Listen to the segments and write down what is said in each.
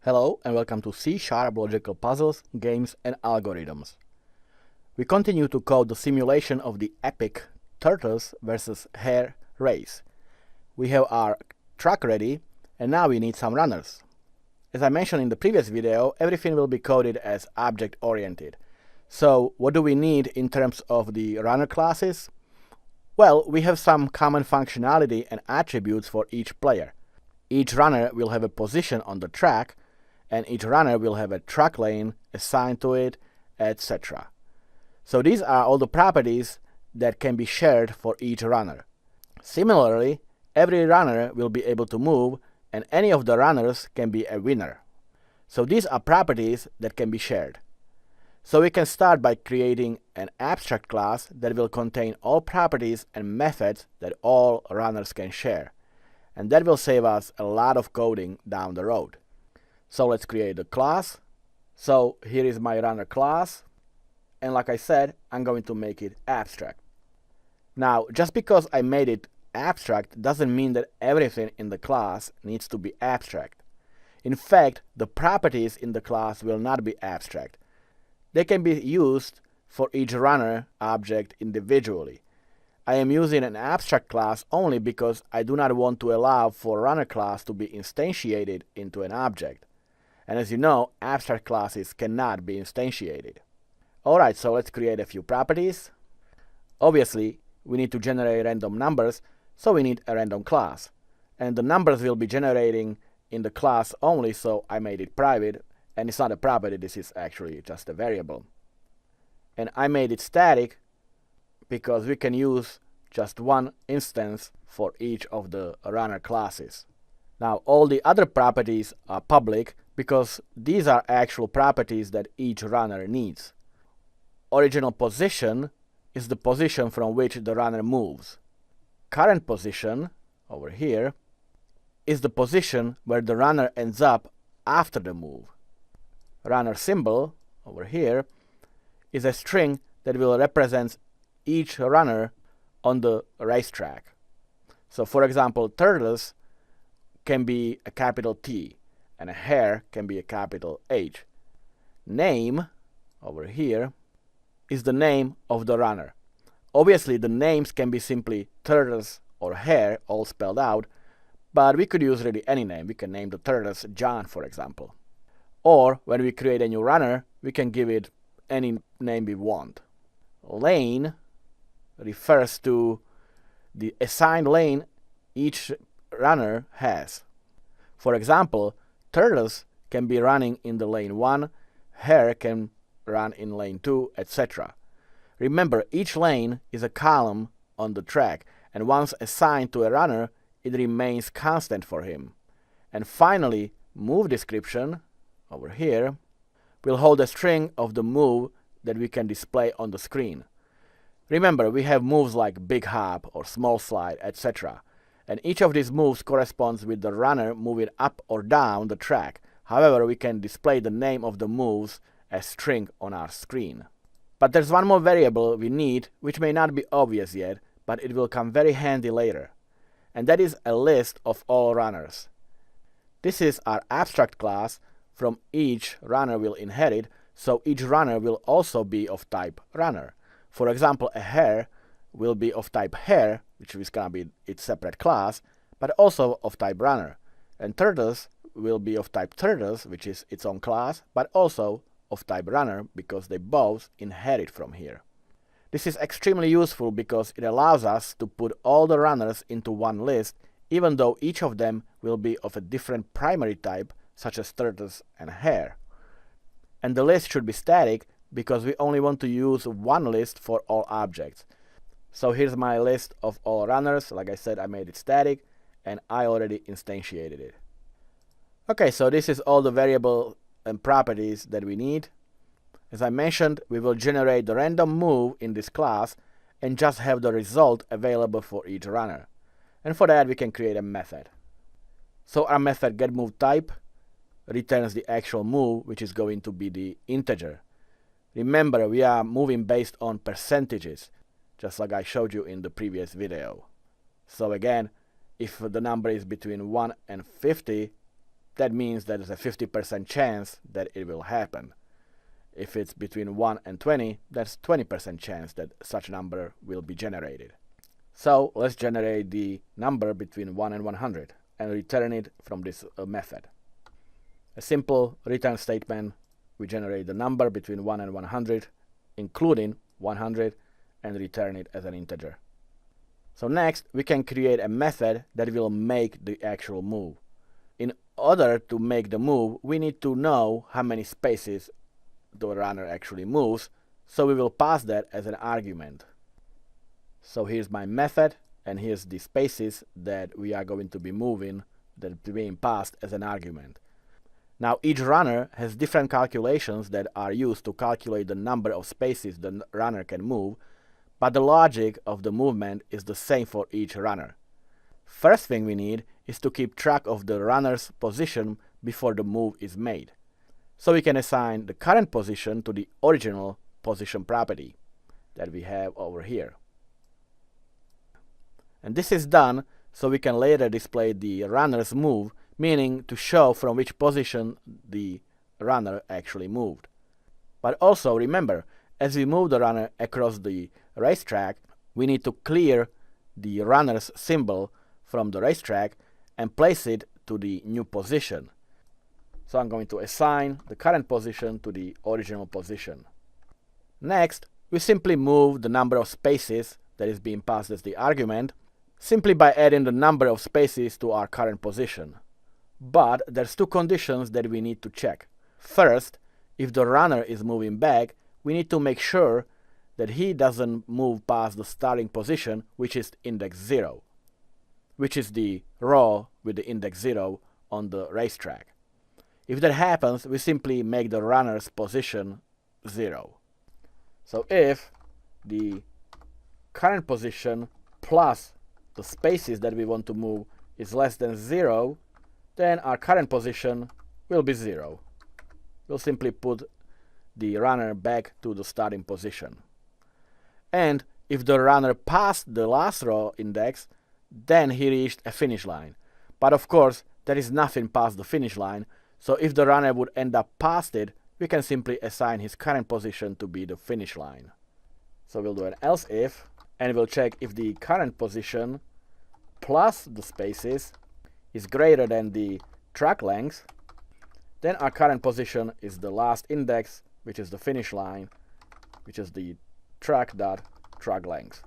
Hello and welcome to C# Logical Puzzles, Games and Algorithms. We continue to code the simulation of the epic Tortoise versus Hare race. We have our track ready and now we need some runners. As I mentioned in the previous video, everything will be coded as object-oriented. So what do we need in terms of the runner classes? Well, we have some common functionality and attributes for each player. Each runner will have a position on the track, and each runner will have a track lane assigned to it, etc. So these are all the properties that can be shared for each runner. Similarly, every runner will be able to move, and any of the runners can be a winner. So these are properties that can be shared. So we can start by creating an abstract class that will contain all properties and methods that all runners can share. And that will save us a lot of coding down the road. So let's create a class. So here is my runner class. And like I said, I'm going to make it abstract. Now, just because I made it abstract doesn't mean that everything in the class needs to be abstract. In fact, the properties in the class will not be abstract. They can be used for each runner object individually. I am using an abstract class only because I do not want to allow for runner class to be instantiated into an object. And as you know, abstract classes cannot be instantiated. Alright, so let's create a few properties. Obviously, we need to generate random numbers, so we need a random class. And the numbers will be generating in the class only, so I made it private. And it's not a property, this is actually just a variable. And I made it static because we can use just one instance for each of the runner classes. Now, all the other properties are public because these are actual properties that each runner needs. Original position is the position from which the runner moves. Current position, over here, is the position where the runner ends up after the move. Runner symbol, over here, is a string that will represent each runner on the racetrack. So for example, Tortoise can be a capital T, and a Hare can be a capital H. Name, over here, is the name of the runner. Obviously, the names can be simply Tortoise or Hare, all spelled out, but we could use really any name. We can name the Tortoise John, for example. Or, when we create a new runner, we can give it any name we want. Lane refers to the assigned lane each runner has. For example, Tortoise can be running in the lane 1, Hare can run in lane 2, etc. Remember, each lane is a column on the track, and once assigned to a runner, it remains constant for him. And finally, move description, over here, will hold a string of the move that we can display on the screen. Remember, we have moves like big hop or small slide, etc. And each of these moves corresponds with the runner moving up or down the track. However, we can display the name of the moves as string on our screen. But there's one more variable we need, which may not be obvious yet, but it will come very handy later. And that is a list of all runners. This is our abstract class from each runner will inherit, so each runner will also be of type runner. For example, a Hare will be of type Hare, which is going to be its separate class, but also of type runner. And Tortoise will be of type Tortoise, which is its own class, but also of type runner because they both inherit from here. This is extremely useful because it allows us to put all the runners into one list, even though each of them will be of a different primary type, such as Tortoise and Hare. And the list should be static because we only want to use one list for all objects. So here's my list of all runners. Like I said, I made it static and I already instantiated it. Okay, so this is all the variable and properties that we need. As I mentioned, we will generate the random move in this class and just have the result available for each runner. And for that we can create a method. So our method getMoveType returns the actual move, which is going to be the integer. Remember, we are moving based on percentages, just like I showed you in the previous video. So again, if the number is between 1 and 50, that means that there's a 50% chance that it will happen. If it's between 1 and 20, that's 20% chance that such a number will be generated. So let's generate the number between 1 and 100 and return it from this method. A simple return statement. We generate the number between 1 and 100, including 100, and return it as an integer. So next, we can create a method that will make the actual move. In order to make the move, we need to know how many spaces the runner actually moves, so we will pass that as an argument. So here's my method, and here's the spaces that we are going to be moving, that are being passed as an argument. Now each runner has different calculations that are used to calculate the number of spaces the runner can move, but the logic of the movement is the same for each runner. First thing we need is to keep track of the runner's position before the move is made. So we can assign the current position to the original position property that we have over here. And this is done so we can later display the runner's move, meaning to show from which position the runner actually moved. But also remember, as we move the runner across the racetrack, we need to clear the runner's symbol from the racetrack and place it to the new position. So I'm going to assign the current position to the original position. Next, we simply move the number of spaces that is being passed as the argument simply by adding the number of spaces to our current position. But there's two conditions that we need to check. First, if the runner is moving back, we need to make sure that he doesn't move past the starting position, which is index 0, which is the row with the index 0 on the racetrack. If that happens, we simply make the runner's position 0. So if the current position plus the spaces that we want to move is less than 0, then our current position will be 0. We'll simply put the runner back to the starting position. And if the runner passed the last row index, then he reached a finish line. But of course, there is nothing past the finish line, so if the runner would end up past it, we can simply assign his current position to be the finish line. So we'll do an else if, and we'll check if the current position plus the spaces is greater than the track length, then our current position is the last index, which is the finish line, which is the track length.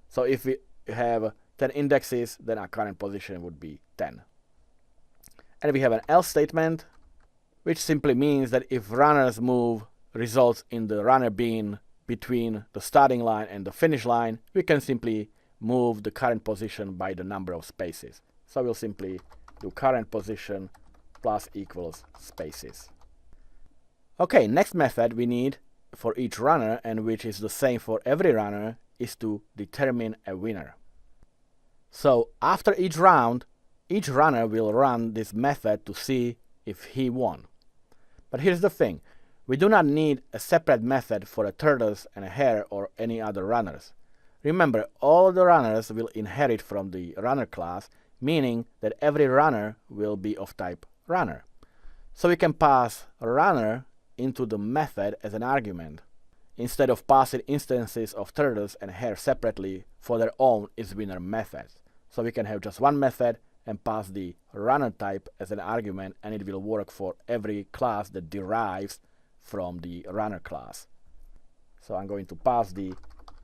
So if we have 10 indexes, then our current position would be 10. And we have an else statement, which simply means that if runner's move results in the runner being between the starting line and the finish line, we can simply move the current position by the number of spaces. So we'll simply do current position plus equals spaces. Okay, next method we need for each runner, and which is the same for every runner, is to determine a winner. So after each round, each runner will run this method to see if he won. But here's the thing, we do not need a separate method for a Tortoise and a Hare or any other runners. Remember, all the runners will inherit from the runner class, meaning that every runner will be of type runner. So we can pass runner into the method as an argument, instead of passing instances of Tortoise and Hare separately for their own isWinner methods. So we can have just one method and pass the runner type as an argument, and it will work for every class that derives from the runner class. So I'm going to pass the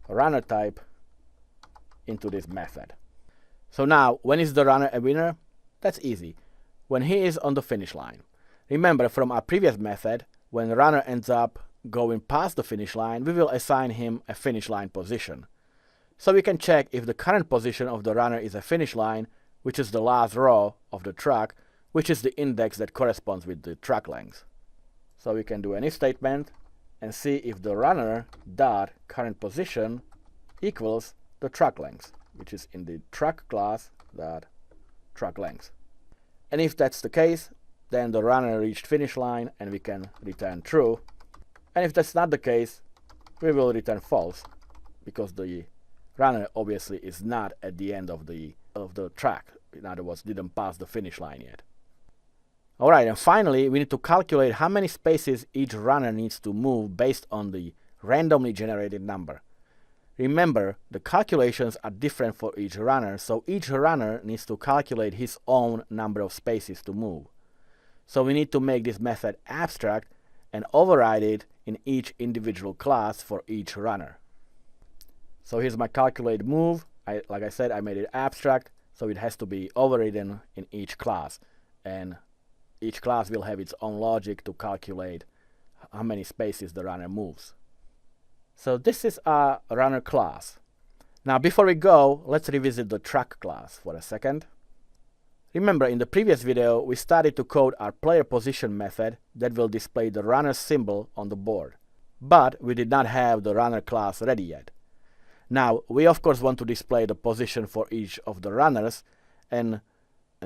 runner type into this method. So now, when is the runner a winner? That's easy. When he is on the finish line. Remember from our previous method, when the runner ends up going past the finish line, we will assign him a finish line position. So we can check if the current position of the runner is a finish line, which is the last row of the track, which is the index that corresponds with the track length. So we can do an if statement and see if the runner dot current position equals the track length, which is in the track class dot track length. And if that's the case, then the runner reached finish line and we can return true. And if that's not the case, we will return false, because the runner obviously is not at the end of the track. In other words, didn't pass the finish line yet. Alright, and finally we need to calculate how many spaces each runner needs to move based on the randomly generated number. Remember, the calculations are different for each runner, so each runner needs to calculate his own number of spaces to move. So we need to make this method abstract and override it in each individual class for each runner. So here's my calculate move. Like I said, I made it abstract, so it has to be overridden in each class. And each class will have its own logic to calculate how many spaces the runner moves. So this is our runner class. Now before we go, let's revisit the truck class for a second. Remember, in the previous video, we started to code our player position method that will display the runner symbol on the board. But we did not have the runner class ready yet. Now, we of course want to display the position for each of the runners, and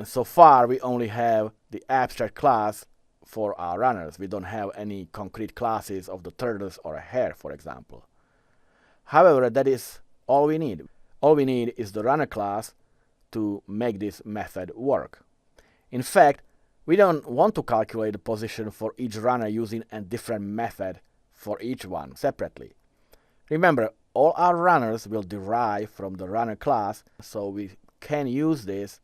so far we only have the abstract class for our runners. We don't have any concrete classes of the Tortoise or a Hare, for example. However, that is all we need. All we need is the runner class to make this method work. In fact, we don't want to calculate the position for each runner using a different method for each one separately. Remember, all our runners will derive from the runner class, so we can use this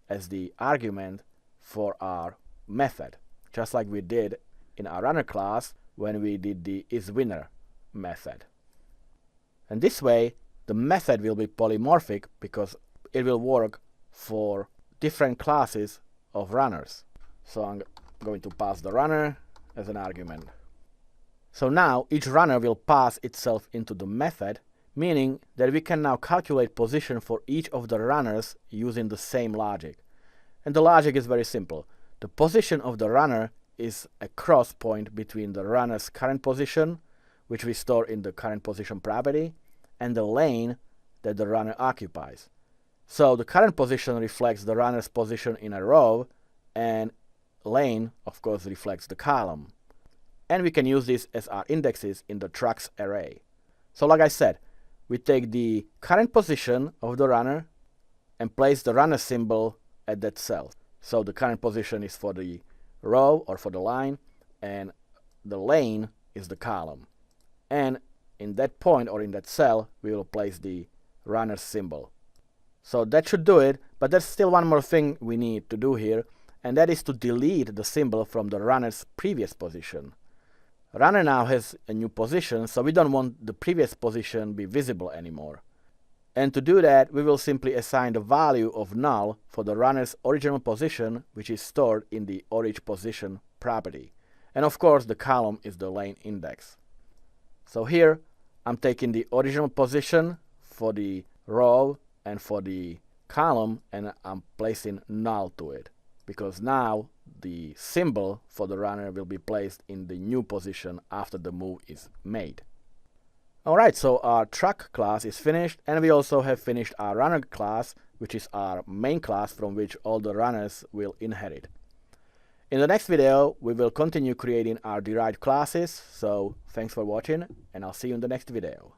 as the argument for our method, just like we did in our runner class when we did the isWinner method. And this way, the method will be polymorphic because it will work for different classes of runners. So I'm going to pass the runner as an argument. So now each runner will pass itself into the method, meaning that we can now calculate position for each of the runners using the same logic. And the logic is very simple. The position of the runner is a cross point between the runner's current position, which we store in the current position property, and the lane that the runner occupies. So the current position reflects the runner's position in a row, and lane, of course, reflects the column. And we can use this as our indexes in the trucks array. So like I said, we take the current position of the runner and place the runner symbol at that cell. So the current position is for the row or for the line, and the lane is the column. And in that point or in that cell, we will place the runner symbol. So that should do it, but there's still one more thing we need to do here, and that is to delete the symbol from the runner's previous position. Runner now has a new position, so we don't want the previous position be visible anymore. And to do that, we will simply assign the value of null for the runner's original position, which is stored in the origPosition property. And of course, the column is the lane index. So here, I'm taking the original position for the row and for the column, and I'm placing null to it, because now the symbol for the runner will be placed in the new position after the move is made. Alright, so our truck class is finished, and we also have finished our runner class, which is our main class from which all the runners will inherit. In the next video, we will continue creating our derived classes, so thanks for watching, and I'll see you in the next video.